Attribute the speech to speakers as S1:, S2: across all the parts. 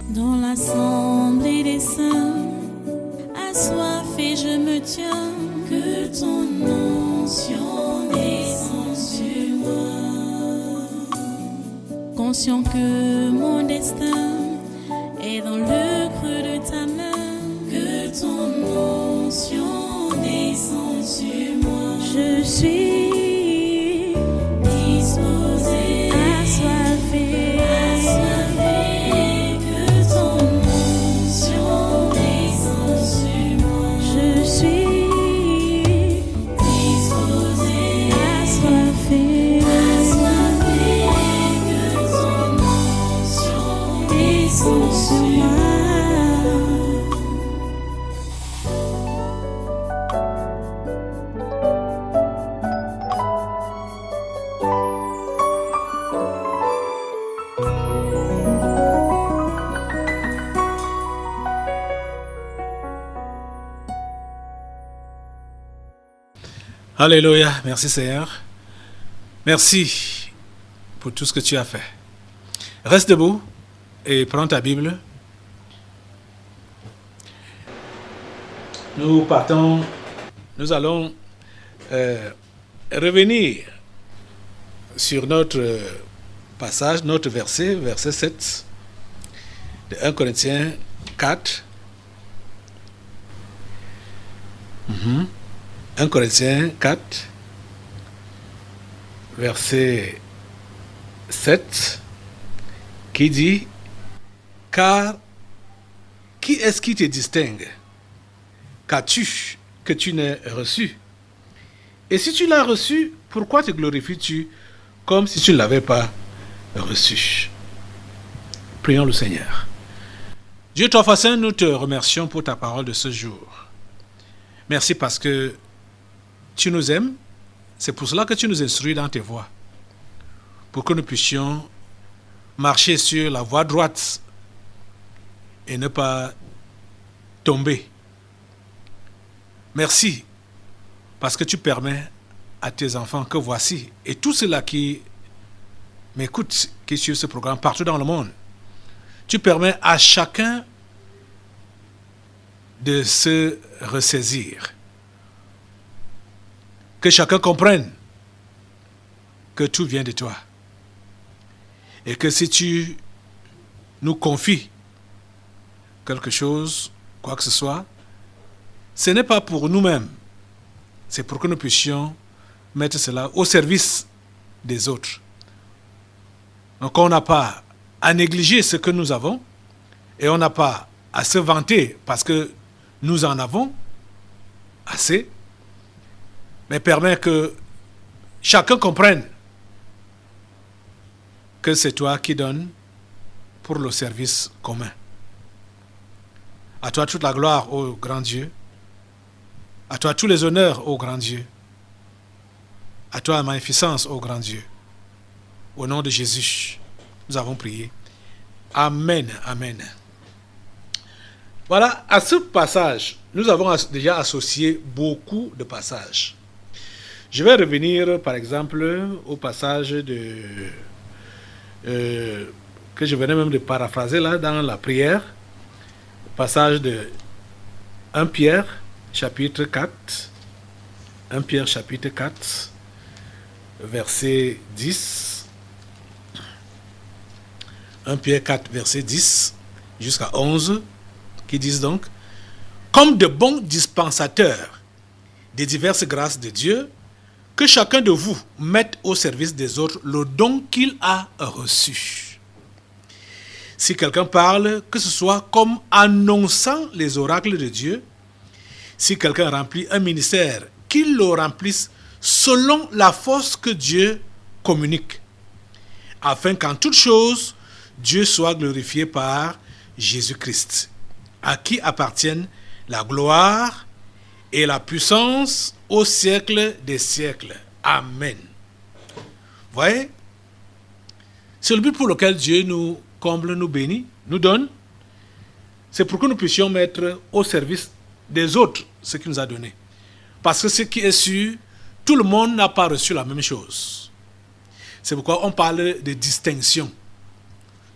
S1: Dans l'assemblée des saints, assoiffé je me tiens, que ton onction descende sur moi. Conscient que mon destin est dans le creux de ta main, que ton onction descende sur moi. Je suis disposé, assoiffé, que ton onction descende sur moi. Je suis disposé, assoiffé, que ton onction descende sur moi.
S2: Alléluia, merci Seigneur. Merci pour tout ce que tu as fait. Reste debout et prends ta Bible. Nous allons revenir sur notre passage, notre verset 7 de 1 Corinthiens 4. 1 Corinthiens 4, verset 7, qui dit: car qui est-ce qui te distingue? Qu'as-tu que tu n'aies reçu? Et si tu l'as reçu, pourquoi te glorifies-tu comme si tu ne l'avais pas reçu? Prions le Seigneur. Dieu Tout Saint, nous te remercions pour ta parole de ce jour. Merci parce que tu nous aimes, c'est pour cela que tu nous instruis dans tes voies, pour que nous puissions marcher sur la voie droite et ne pas tomber. Merci, parce que tu permets à tes enfants que voici, et tous ceux-là qui m'écoutent, qui suivent ce programme partout dans le monde, tu permets à chacun de se ressaisir. Que chacun comprenne que tout vient de toi. Et que si tu nous confies quelque chose, quoi que ce soit, ce n'est pas pour nous-mêmes. C'est pour que nous puissions mettre cela au service des autres. Donc on n'a pas à négliger ce que nous avons et on n'a pas à se vanter parce que nous en avons assez, mais permet que chacun comprenne que c'est toi qui donnes pour le service commun. À toi toute la gloire, ô grand Dieu. À toi tous les honneurs, ô grand Dieu. À toi la magnificence, ô grand Dieu. Au nom de Jésus, nous avons prié. Amen, amen. Voilà, à ce passage, nous avons déjà associé beaucoup de passages. Je vais revenir, par exemple, au passage que je venais même de paraphraser là dans la prière, le passage de 1 Pierre, chapitre 4, 1 Pierre, chapitre 4, verset 10. 1 Pierre 4, verset 10 jusqu'à 11, qui disent donc: comme de bons dispensateurs des diverses grâces de Dieu, que chacun de vous mette au service des autres le don qu'il a reçu. Si quelqu'un parle, que ce soit comme annonçant les oracles de Dieu. Si quelqu'un remplit un ministère, qu'il le remplisse selon la force que Dieu communique, afin qu'en toute chose, Dieu soit glorifié par Jésus-Christ, à qui appartiennent la gloire et la puissance au siècle des siècles. Amen. Vous voyez? C'est le but pour lequel Dieu nous comble, nous bénit, nous donne. C'est pour que nous puissions mettre au service des autres ce qu'il nous a donné. Parce que ce qui est sûr, tout le monde n'a pas reçu la même chose. C'est pourquoi on parle de distinction.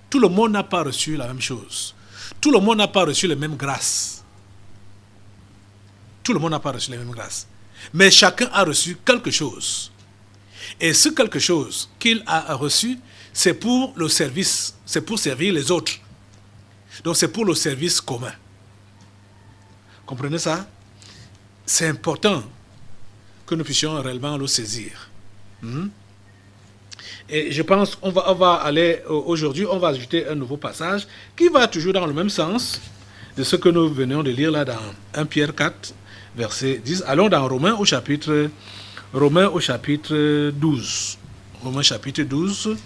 S2: Tout le monde n'a pas reçu la même chose. Tout le monde n'a pas reçu les mêmes grâces. Tout le monde n'a pas reçu les mêmes grâces. Mais chacun a reçu quelque chose. Et ce quelque chose qu'il a reçu, c'est pour le service, c'est pour servir les autres. Donc c'est pour le service commun. Comprenez ça? C'est important que nous puissions réellement le saisir. Et je pense qu'on va aller aujourd'hui, on va ajouter un nouveau passage qui va toujours dans le même sens de ce que nous venons de lire là dans 1 Pierre 4, verset 10. Allons dans Romains au chapitre 12. Romains chapitre 12.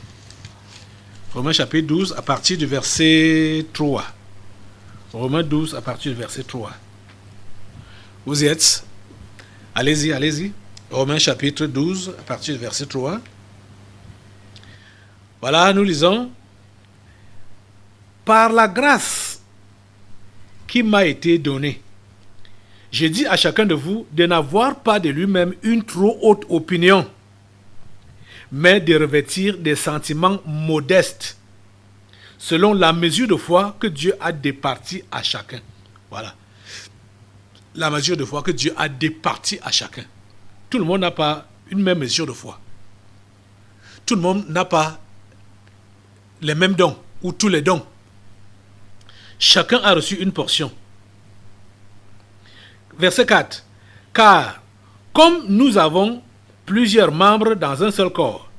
S2: Romains chapitre 12 à partir du verset 3. Romains 12 à partir du verset 3. Vous y êtes? Allez-y, allez-y. Romains chapitre 12 à partir du verset 3. Voilà, nous lisons. Par la grâce qui m'a été donnée, j'ai dit à chacun de vous de n'avoir pas de lui-même une trop haute opinion, mais de revêtir des sentiments modestes, selon la mesure de foi que Dieu a départie à chacun. Voilà. La mesure de foi que Dieu a départie à chacun. Tout le monde n'a pas une même mesure de foi. Tout le monde n'a pas les mêmes dons, ou tous les dons. Chacun a reçu une portion. Verset 4. Car, comme nous avons plusieurs membres dans un seul corps,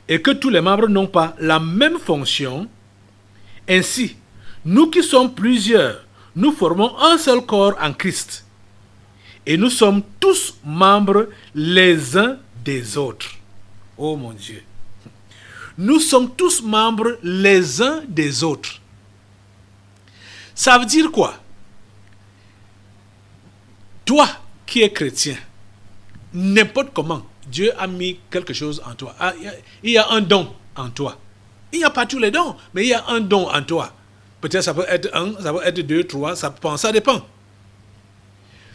S2: et que tous les membres n'ont pas la même fonction, ainsi, nous qui sommes plusieurs, nous formons un seul corps en Christ. Et nous sommes tous membres les uns des autres. Oh mon Dieu. Nous sommes tous membres les uns des autres. Ça veut dire quoi? Toi qui es chrétien, n'importe comment, Dieu a mis quelque chose en toi. Il y a un don en toi. Il n'y a pas tous les dons, mais il y a un don en toi. Peut-être ça peut être 1, ça peut être 2, 3, ça dépend.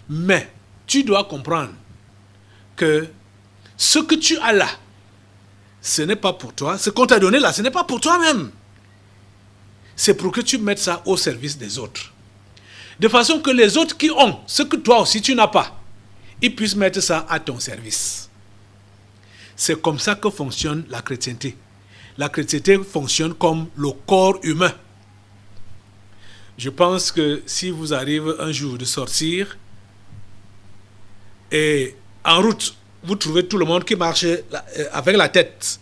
S2: Mais tu dois comprendre que ce que tu as là, ce n'est pas pour toi. Ce qu'on t'a donné là, ce n'est pas pour toi-même. C'est pour que tu mettes ça au service des autres. De façon que les autres qui ont ce que toi aussi tu n'as pas, ils puissent mettre ça à ton service. C'est comme ça que fonctionne la chrétienté. La chrétienté fonctionne comme le corps humain. Je pense que si vous arrivez un jour de sortir et en route, vous trouvez tout le monde qui marche avec la tête.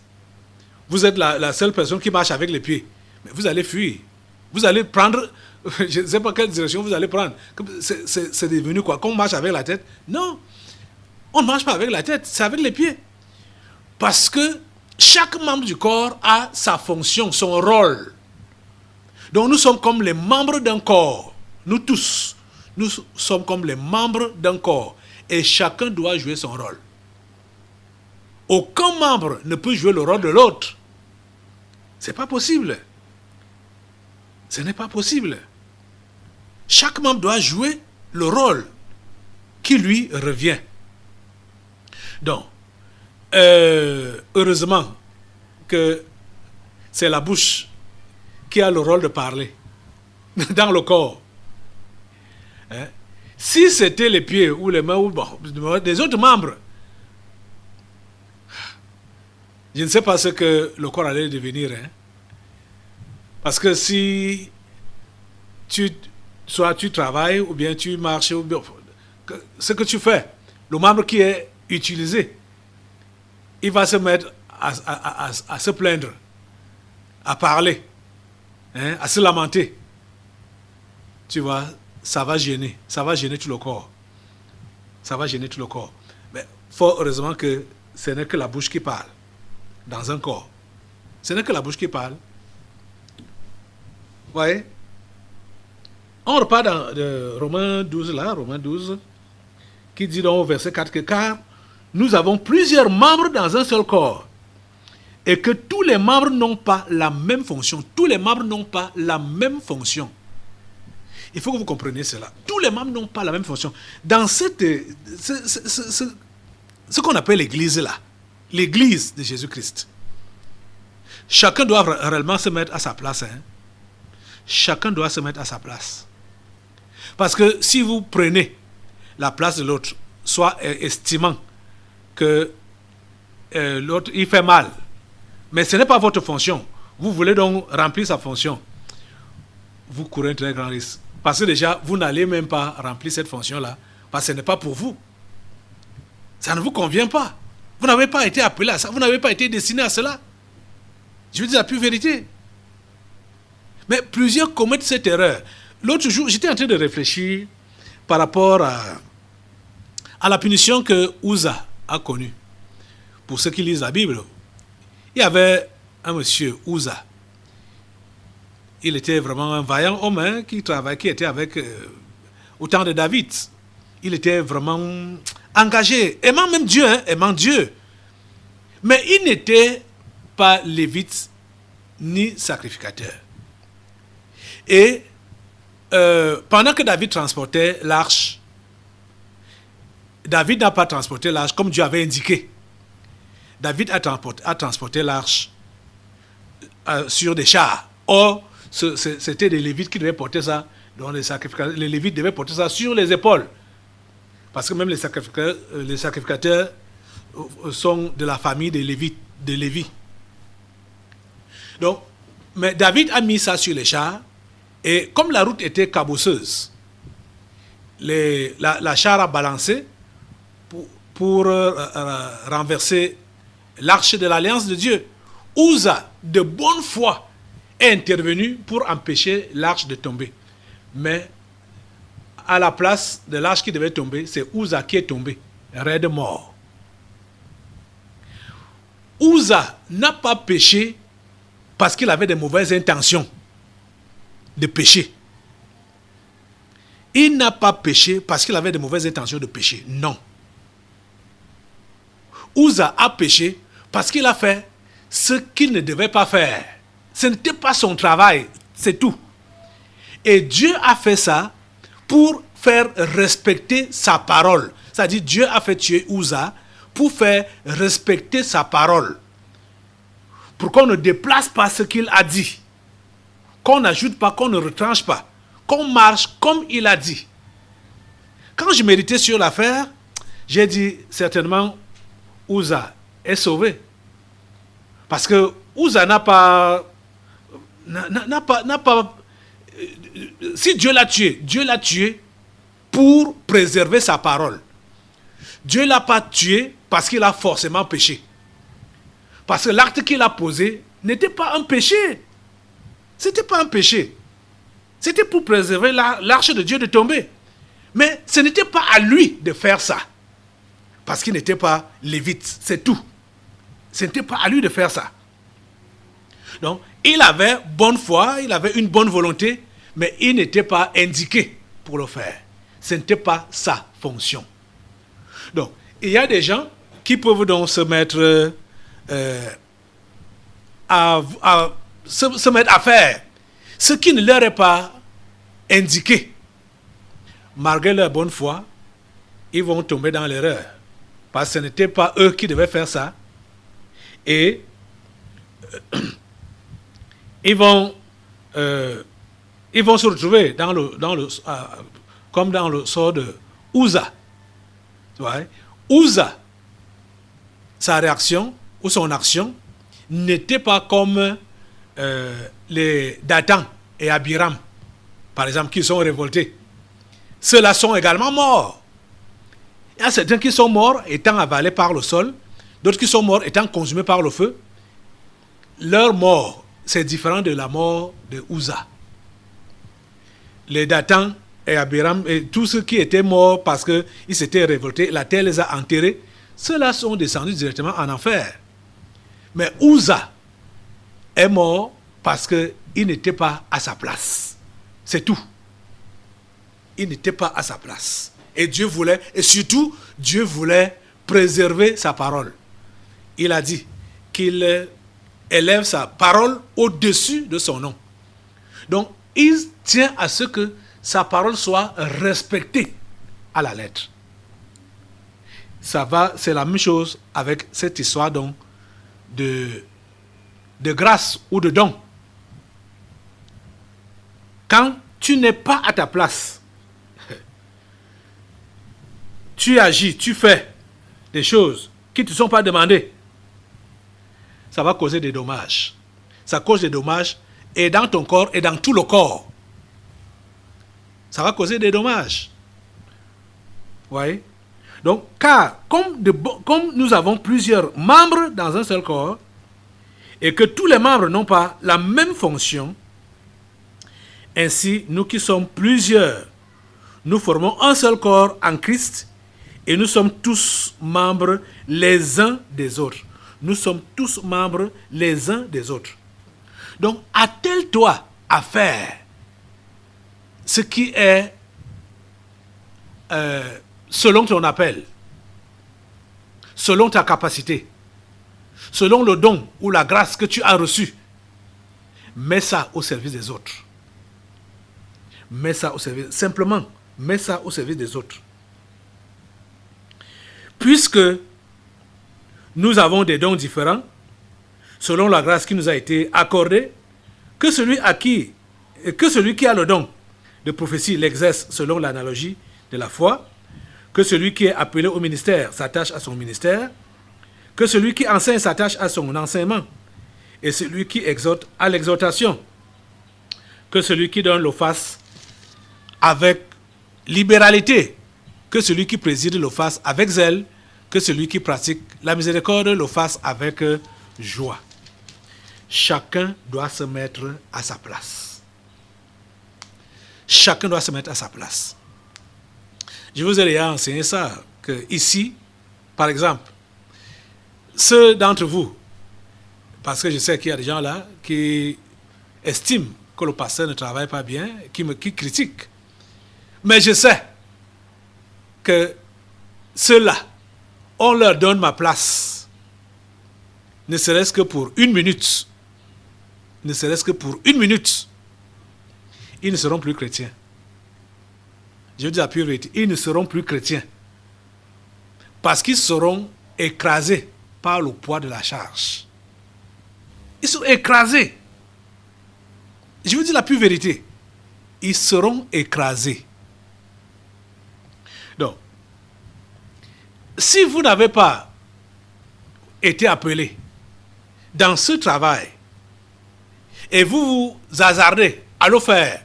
S2: Vous êtes la seule personne qui marche avec les pieds. Mais vous allez fuir. Vous allez prendre, je ne sais pas quelle direction vous allez prendre. C'est devenu quoi? Qu'on marche avec la tête? Non. On ne marche pas avec la tête, c'est avec les pieds. Parce que chaque membre du corps a sa fonction, son rôle. Donc nous sommes comme les membres d'un corps. Nous tous, nous sommes comme les membres d'un corps. Et chacun doit jouer son rôle. Aucun membre ne peut jouer le rôle de l'autre. Ce n'est pas possible. Ce n'est pas possible. Chaque membre doit jouer le rôle qui lui revient. Donc, heureusement que c'est la bouche qui a le rôle de parler dans le corps. Hein? Si c'était les pieds ou les mains ou des autres membres, je ne sais pas ce que le corps allait devenir. Hein? Parce que si soit tu travailles ou bien tu marches, ou bien, ce que tu fais, le membre qui est utilisé, il va se mettre à se plaindre, à parler, hein, à se lamenter. Tu vois, ça va gêner tout le corps. Ça va gêner tout le corps. Mais fort heureusement que ce n'est que la bouche qui parle dans un corps. Ce n'est que la bouche qui parle. Vous voyez? On repart de Romains 12 là, Romains 12, qui dit dans le verset 4 que car nous avons plusieurs membres dans un seul corps et que tous les membres n'ont pas la même fonction. Tous les membres n'ont pas la même fonction. Il faut que vous compreniez cela. Tous les membres n'ont pas la même fonction. Dans ce qu'on appelle l'église là, l'église de Jésus-Christ, chacun doit réellement se mettre à sa place. Hein. chacun doit se mettre à sa place. Parce que si vous prenez la place de l'autre, soit estimant que l'autre, il fait mal, mais ce n'est pas votre fonction, vous voulez donc remplir sa fonction, vous courez un très grand risque. Parce que déjà, vous n'allez même pas remplir cette fonction-là, parce que ce n'est pas pour vous. Ça ne vous convient pas. Vous n'avez pas été appelé à ça, vous n'avez pas été destiné à cela. Je veux dire la pure vérité. Mais plusieurs commettent cette erreur. L'autre jour, j'étais en train de réfléchir par rapport à la punition que Uza a connue. Pour ceux qui lisent la Bible, il y avait un monsieur, Uza. Il était vraiment un vaillant homme qui était avec au temps de David. Il était vraiment engagé, aimant même Dieu, aimant Dieu. Mais il n'était pas lévite ni sacrificateur. Et pendant que David transportait l'arche, David n'a pas transporté l'arche comme Dieu avait indiqué. David a transporté l'arche sur des chars. Or, c'était des Lévites qui devaient porter ça, donc les Lévites devaient porter ça sur les épaules. Parce que même les sacrificateurs sont de la famille de Lévi. Donc, mais David a mis ça sur les chars, et comme la route était cabosseuse, la char a balancé pour renverser l'arche de l'alliance de Dieu. Uza, de bonne foi, est intervenu pour empêcher l'arche de tomber. Mais à la place de l'arche qui devait tomber, c'est Uza qui est tombé, raide mort. Uza n'a pas péché parce qu'il avait de mauvaises intentions de pécher. Il n'a pas péché parce qu'il avait de mauvaises intentions de pécher. Non. Uza a péché parce qu'il a fait ce qu'il ne devait pas faire. Ce n'était pas son travail, c'est tout. Et Dieu a fait ça pour faire respecter sa parole. C'est-à-dire Dieu a fait tuer Uza pour faire respecter sa parole. Pour qu'on ne déplace pas ce qu'il a dit. Qu'on n'ajoute pas, qu'on ne retranche pas. Qu'on marche comme il a dit. Quand je méditais sur l'affaire, j'ai dit certainement Uza est sauvé. Parce que Uza n'a pas... Si Dieu l'a tué pour préserver sa parole. Dieu ne l'a pas tué parce qu'il a forcément péché. Parce que l'acte qu'il a posé n'était pas un péché. C'était pas un péché. C'était pour préserver l'arche de Dieu de tomber. Mais ce n'était pas à lui de faire ça. Parce qu'il n'était pas lévite, c'est tout. Ce n'était pas à lui de faire ça. Donc, il avait bonne foi, il avait une bonne volonté, mais il n'était pas indiqué pour le faire. Ce n'était pas sa fonction. Donc, il y a des gens qui peuvent donc se mettre se mettre à faire ce qui ne leur est pas indiqué. Malgré leur bonne foi, ils vont tomber dans l'erreur. Parce que ce n'était pas eux qui devaient faire ça. Et ils vont se retrouver comme dans le sort de Uza. Uza, sa réaction ou son action n'était pas comme les Dathan et Abiram, par exemple, qui sont révoltés. Ceux-là sont également morts. Il y a certains qui sont morts étant avalés par le sol, d'autres qui sont morts étant consumés par le feu. Leur mort, c'est différent de la mort de Uza. Les Dathan et Abiram, et tous ceux qui étaient morts parce qu'ils s'étaient révoltés, la terre les a enterrés, ceux-là sont descendus directement en enfer. Mais Uza est mort parce qu'il n'était pas à sa place. C'est tout. Il n'était pas à sa place. Et Dieu voulait, et surtout, Dieu voulait préserver sa parole. Il a dit qu'il élève sa parole au-dessus de son nom. Donc, il tient à ce que sa parole soit respectée à la lettre. C'est la même chose avec cette histoire donc de grâce ou de don. quand tu n'es pas à ta place, tu agis, tu fais des choses qui ne te sont pas demandées, ça va causer des dommages. Ça cause des dommages et dans ton corps et dans tout le corps. Ça va causer des dommages. Vous voyez? Donc, car comme nous avons plusieurs membres dans un seul corps, et que tous les membres n'ont pas la même fonction, ainsi, nous qui sommes plusieurs, nous formons un seul corps en Christ, et nous sommes tous membres les uns des autres. Nous sommes tous membres les uns des autres. Donc, attelle-toi à faire ce qui est selon ton appel, selon ta capacité, selon le don ou la grâce que tu as reçu. Mets ça au service des autres. Mets ça au service, simplement, mets ça au service des autres. Puisque nous avons des dons différents, selon la grâce qui nous a été accordée, que celui qui a le don de prophétie l'exerce selon l'analogie de la foi, que celui qui est appelé au ministère s'attache à son ministère, que celui qui enseigne s'attache à son enseignement, et celui qui exhorte à l'exhortation, que celui qui donne le fasse avec libéralité, que celui qui préside le fasse avec zèle, que celui qui pratique la miséricorde le fasse avec joie. Chacun doit se mettre à sa place. Chacun doit se mettre à sa place. Je vous ai déjà enseigné ça, que ici, par exemple, ceux d'entre vous, parce que je sais qu'il y a des gens là qui estiment que le pasteur ne travaille pas bien, qui critiquent. Mais je sais que ceux-là, on leur donne ma place, ne serait-ce que pour une minute. Ne serait-ce que pour une minute. Ils ne seront plus chrétiens. Je dis la pure vérité, ils ne seront plus chrétiens. Parce qu'ils seront écrasés par le poids de la charge. Ils sont écrasés. Je vous dis la pure vérité. Ils seront écrasés. Donc, si vous n'avez pas été appelé dans ce travail et vous vous hasardez à le faire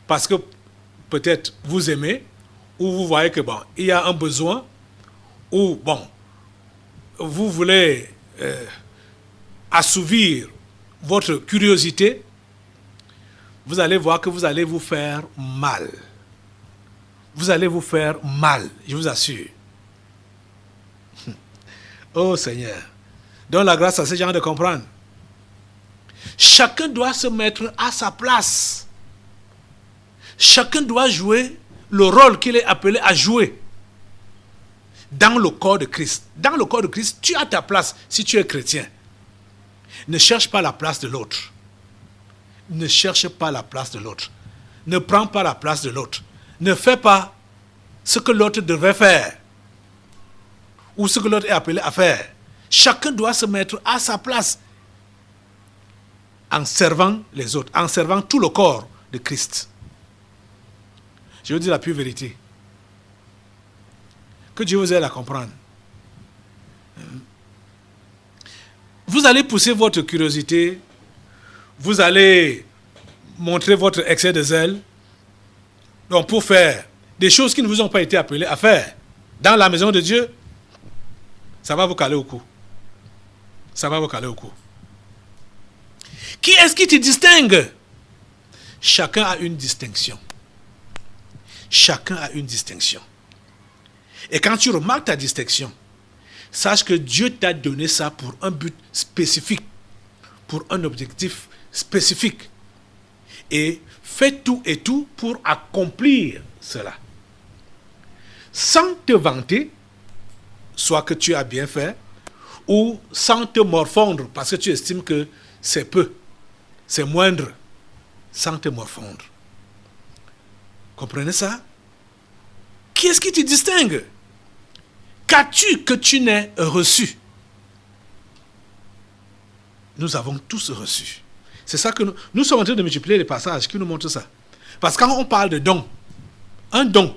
S2: parce que peut-être vous aimez ou vous voyez que bon, il y a un besoin ou bon, vous voulez assouvir votre curiosité, vous allez voir que vous allez vous faire mal. Vous allez vous faire mal, je vous assure. Oh Seigneur, donne la grâce à ces gens de comprendre. Chacun doit se mettre à sa place. Chacun doit jouer le rôle qu'il est appelé à jouer dans le corps de Christ. Dans le corps de Christ, tu as ta place si tu es chrétien. Ne cherche pas la place de l'autre. Ne cherche pas la place de l'autre. Ne prends pas la place de l'autre. Ne fais pas ce que l'autre devrait faire ou ce que l'autre est appelé à faire. Chacun doit se mettre à sa place en servant les autres, en servant tout le corps de Christ. Je vous dis la pure vérité. Que Dieu vous aide à comprendre. Vous allez pousser votre curiosité, vous allez montrer votre excès de zèle, donc pour faire des choses qui ne vous ont pas été appelées à faire dans la maison de Dieu, ça va vous caler au cou. Ça va vous caler au cou. Qui est-ce qui te distingue? Chacun a une distinction. Chacun a une distinction. Et quand tu remarques ta distinction, sache que Dieu t'a donné ça pour un but spécifique, pour un objectif spécifique. Et fais tout et tout pour accomplir cela. Sans te vanter, soit que tu as bien fait, ou sans te morfondre, parce que tu estimes que c'est peu, c'est moindre, sans te morfondre. Comprenez ça? Qui est-ce qui te distingue? Qu'as-tu que tu n'aies reçu? Nous avons tous reçu. C'est ça que nous sommes en train de multiplier les passages qui nous montrent ça. Parce que quand on parle de don, un don,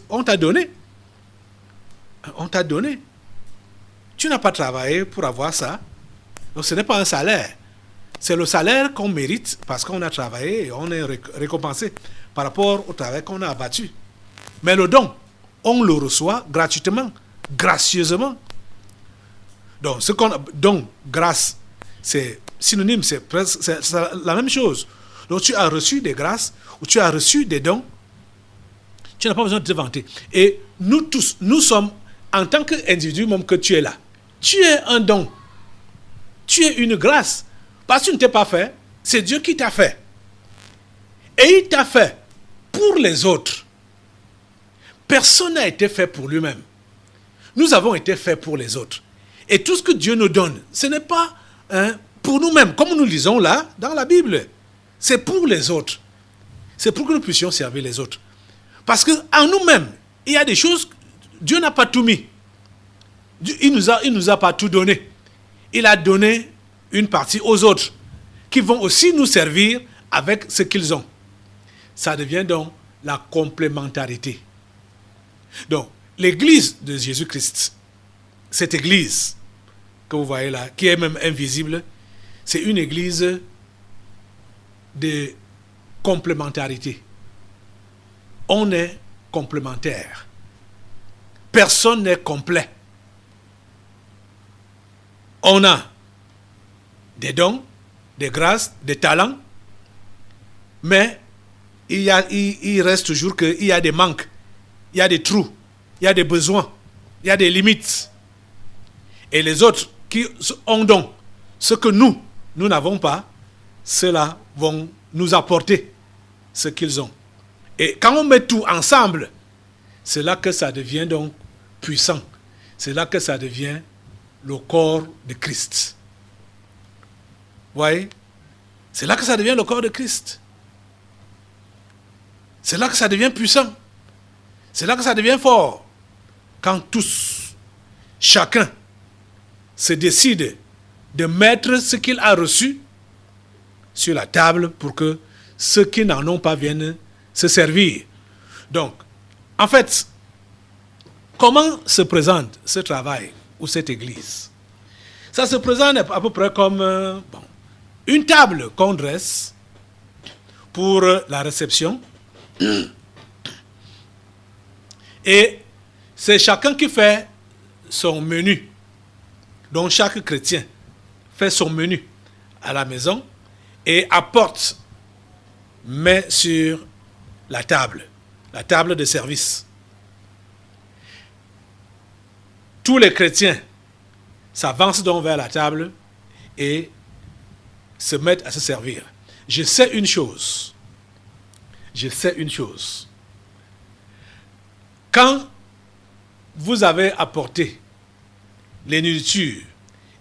S2: on t'a donné. On t'a donné. Tu n'as pas travaillé pour avoir ça. Donc ce n'est pas un salaire. C'est le salaire qu'on mérite parce qu'on a travaillé et on est récompensé par rapport au travail qu'on a abattu. Mais le don, on le reçoit gratuitement, gracieusement. Donc, grâce, c'est synonyme, c'est la même chose. Donc, tu as reçu des grâces ou tu as reçu des dons, tu n'as pas besoin de te vanter. Et nous tous, nous sommes, en tant qu'individu, même que tu es là, tu es un don. Tu es une grâce. Parce que tu ne t'es pas fait, c'est Dieu qui t'a fait. Et il t'a fait pour les autres. Personne n'a été fait pour lui-même. Nous avons été faits pour les autres. Et tout ce que Dieu nous donne, ce n'est pas pour nous-mêmes, comme nous lisons là, dans la Bible. C'est pour les autres. C'est pour que nous puissions servir les autres. Parce qu'en nous-mêmes, il y a des choses, Dieu n'a pas tout mis. Il nous a pas tout donné. Il a donné une partie aux autres, qui vont aussi nous servir avec ce qu'ils ont. Ça devient donc la complémentarité. Donc, l'église de Jésus-Christ, cette église que vous voyez là, qui est même invisible, c'est une église de complémentarité. On est complémentaires. Personne n'est complet. On a des dons, des grâces, des talents, mais il reste toujours qu'il y a des manques, il y a des trous, il y a des besoins, il y a des limites. Et les autres qui ont donc ce que nous n'avons pas, ceux-là vont nous apporter ce qu'ils ont. Et quand on met tout ensemble, c'est là que ça devient donc puissant. C'est là que ça devient le corps de Christ. Vous voyez? C'est là que ça devient le corps de Christ. C'est là que ça devient puissant. C'est là que ça devient fort. Quand tous, chacun, se décide de mettre ce qu'il a reçu sur la table pour que ceux qui n'en ont pas viennent se servir. Donc, en fait, comment se présente ce travail ou cette église? Ça se présente à peu près comme une table qu'on dresse pour la réception. Et c'est chacun qui fait son menu. Donc chaque chrétien fait son menu à la maison et apporte, met sur la table de service. Tous les chrétiens s'avancent donc vers la table et se mettent à se servir. Je sais une chose. Quand vous avez apporté les nourritures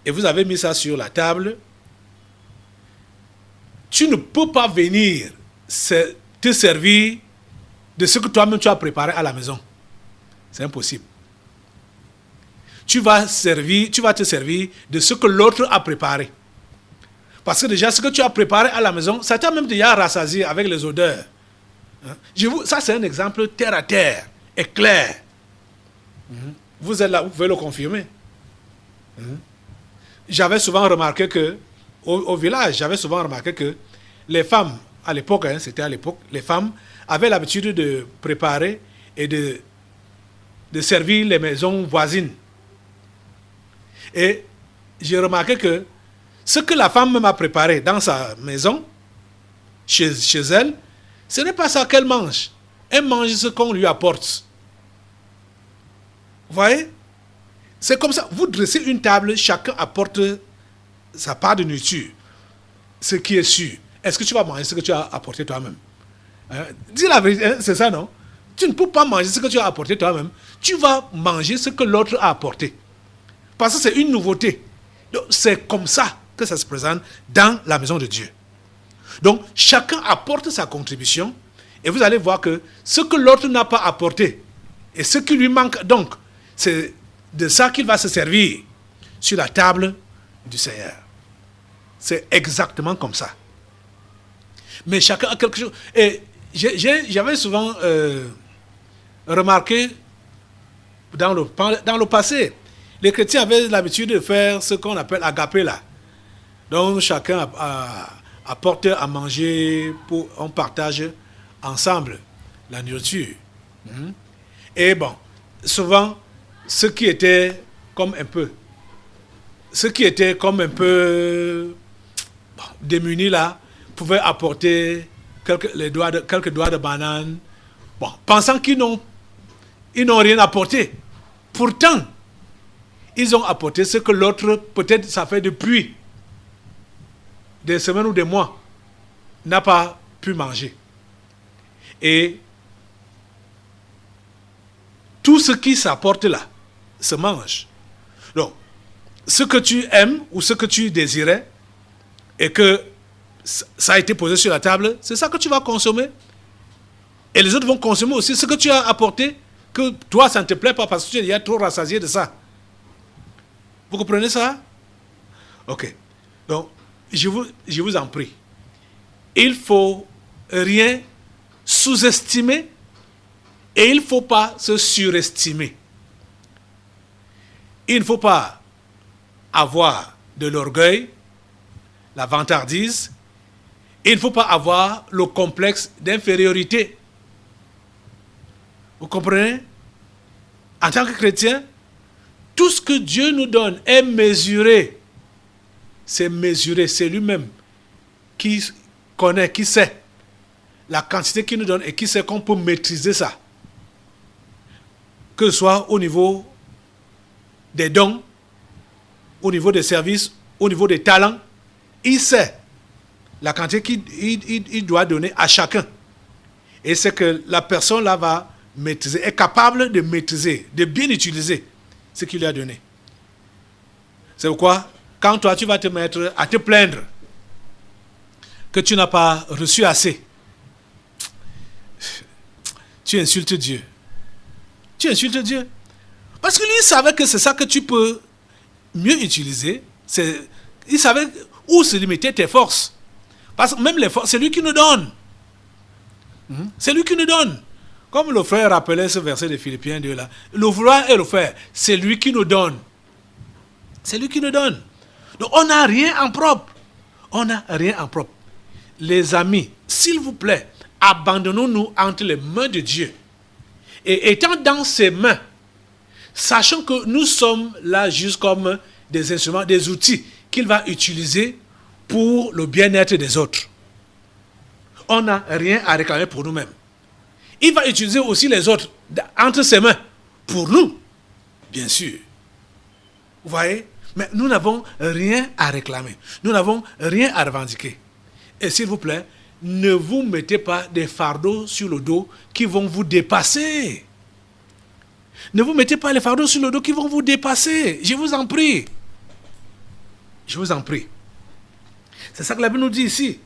S2: et vous avez mis ça sur la table, tu ne peux pas venir te servir de ce que toi-même tu as préparé à la maison. C'est impossible. Tu vas te servir de ce que l'autre a préparé. Parce que déjà, ce que tu as préparé à la maison, ça t'a même déjà rassasié avec les odeurs. Ça, c'est un exemple terre à terre, et clair. Vous êtes là, vous pouvez le confirmer. J'avais souvent remarqué que, au village, les femmes, à l'époque, les femmes avaient l'habitude de préparer et de servir les maisons voisines. Et j'ai remarqué que ce que la femme m'a préparé dans sa maison, chez elle, ce n'est pas ça qu'elle mange. Elle mange ce qu'on lui apporte. Vous voyez? C'est comme ça. Vous dressez une table, chacun apporte sa part de nourriture. Ce qui est sûr. Est-ce que tu vas manger ce que tu as apporté toi-même? Dis la vérité, c'est ça, non? Tu ne peux pas manger ce que tu as apporté toi-même. Tu vas manger ce que l'autre a apporté. Parce que c'est une nouveauté. Donc, c'est comme ça que ça se présente dans la maison de Dieu. Donc, chacun apporte sa contribution et vous allez voir que ce que l'autre n'a pas apporté et ce qui lui manque, donc, c'est de ça qu'il va se servir sur la table du Seigneur. C'est exactement comme ça. Mais chacun a quelque chose. Et J'avais souvent remarqué dans le passé, les chrétiens avaient l'habitude de faire ce qu'on appelle agapé là. Donc chacun apporte à manger, on partage ensemble la nourriture. Et bon, souvent, ceux qui étaient comme un peu démunis là, pouvaient apporter quelques doigts de banane, bon, pensant qu'ils n'ont rien apporté. Pourtant, ils ont apporté ce que l'autre, peut-être ça fait depuis des semaines ou des mois, n'a pas pu manger. Et tout ce qui s'apporte là se mange. Donc, ce que tu aimes ou ce que tu désirais et que ça a été posé sur la table, c'est ça que tu vas consommer. Et les autres vont consommer aussi ce que tu as apporté, que toi, ça ne te plaît pas parce que tu es déjà trop rassasié de ça. Vous comprenez ça? Ok. Donc, je vous en prie. Il ne faut rien sous-estimer et il ne faut pas se surestimer. Il ne faut pas avoir de l'orgueil, la vantardise. Il ne faut pas avoir le complexe d'infériorité. Vous comprenez? En tant que chrétien, tout ce que Dieu nous donne est mesuré. C'est mesuré, c'est lui-même qui connaît, qui sait la quantité qu'il nous donne et qui sait qu'on peut maîtriser ça. Que ce soit au niveau des dons, au niveau des services, au niveau des talents, il sait la quantité qu'il doit donner à chacun. Et c'est que la personne là va maîtriser, est capable de maîtriser, de bien utiliser ce qu'il lui a donné. C'est pourquoi, quand toi tu vas te mettre à te plaindre que tu n'as pas reçu assez, tu insultes Dieu. Tu insultes Dieu. Parce que lui, il savait que c'est ça que tu peux mieux utiliser. Il savait où se limiter tes forces. Parce que même les forces, c'est lui qui nous donne. C'est lui qui nous donne. Comme le frère rappelait ce verset de Philippiens 2 là. Le vouloir et le faire, c'est lui qui nous donne. C'est lui qui nous donne. Donc on n'a rien en propre. On n'a rien en propre. Les amis, s'il vous plaît, abandonnons-nous entre les mains de Dieu. Et étant dans ses mains, sachant que nous sommes là juste comme des instruments, des outils qu'il va utiliser pour le bien-être des autres. On n'a rien à réclamer pour nous-mêmes. Il va utiliser aussi les autres entre ses mains pour nous, bien sûr. Vous voyez? Mais nous n'avons rien à réclamer. Nous n'avons rien à revendiquer. Et s'il vous plaît, ne vous mettez pas des fardeaux sur le dos qui vont vous dépasser. Ne vous mettez pas les fardeaux sur le dos qui vont vous dépasser. Je vous en prie. Je vous en prie. C'est ça que la Bible nous dit ici.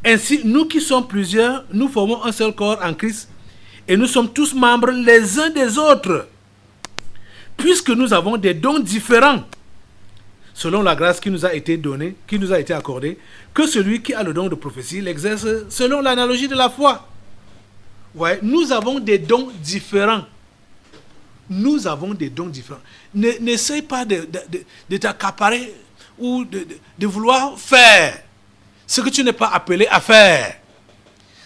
S2: Ainsi, nous qui sommes plusieurs, nous formons un seul corps en Christ et nous sommes tous membres les uns des autres. Puisque nous avons des dons différents, selon la grâce qui nous a été donnée, qui nous a été accordée, que celui qui a le don de prophétie l'exerce selon l'analogie de la foi. Ouais, nous avons des dons différents. Nous avons des dons différents. N'essaye pas de t'accaparer ou de vouloir faire ce que tu n'es pas appelé à faire.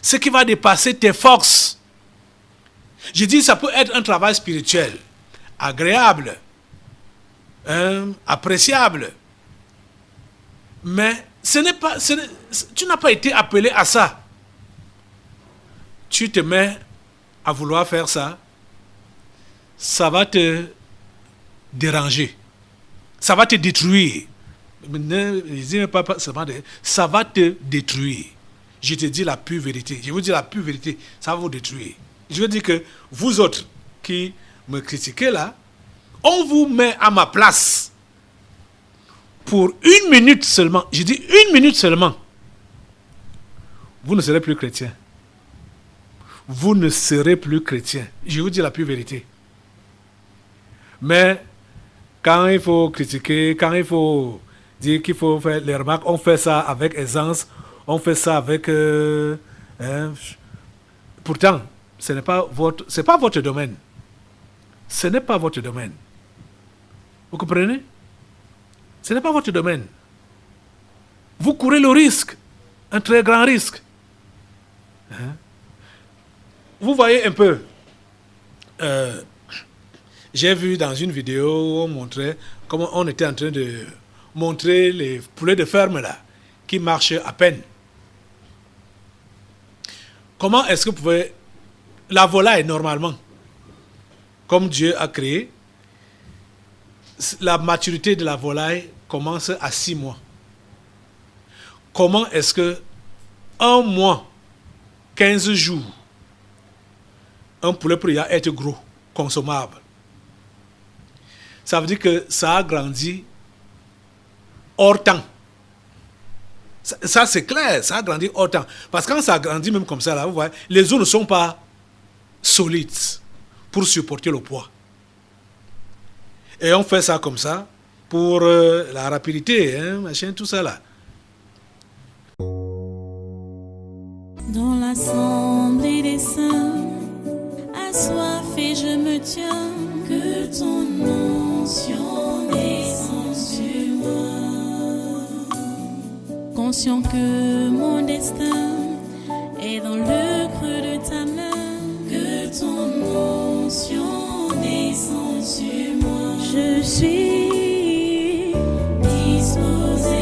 S2: Ce qui va dépasser tes forces. Je dis, ça peut être un travail spirituel, agréable, appréciable. Mais tu n'as pas été appelé à ça. Tu te mets à vouloir faire ça, ça va te déranger. Ça va te détruire. Ça va te détruire. Je te dis la pure vérité. Je vous dis la pure vérité. Ça va vous détruire. Je veux dire que vous autres qui me critiquez là, on vous met à ma place pour 1 minute seulement. Je dis 1 minute seulement. Vous ne serez plus chrétien. Vous ne serez plus chrétien. Je vous dis la pure vérité. Mais quand il faut critiquer, quand il faut dire qu'il faut faire les remarques. On fait ça avec aisance, on fait ça avec... hein. Pourtant, ce n'est pas votre domaine. Ce n'est pas votre domaine. Vous comprenez? Ce n'est pas votre domaine. Vous courez le risque, un très grand risque. Hein? Vous voyez un peu, j'ai vu dans une vidéo où on montrait comment on était en train de montrer les poulets de ferme là, qui marchent à peine. Comment est-ce que vous pouvez... La volaille, normalement, comme Dieu a créé, la maturité de la volaille commence à 6 mois. Comment est-ce que 1 mois, 15 jours, un poulet pourrait être gros, consommable? Ça veut dire que ça a grandi hors temps. Ça c'est clair, ça a grandi hors temps. Parce que quand ça a grandi même comme ça, là, vous voyez, les os ne sont pas solides pour supporter le poids. Et on fait ça comme ça pour la rapidité, hein, machin, tout ça là.
S1: Dans l'assemblée des saints, assoiffé je me tiens, que ton onction descende sur moi. Conscient que mon destin est dans le creux de ta main, que ton onction descende sur moi. Je suis disposé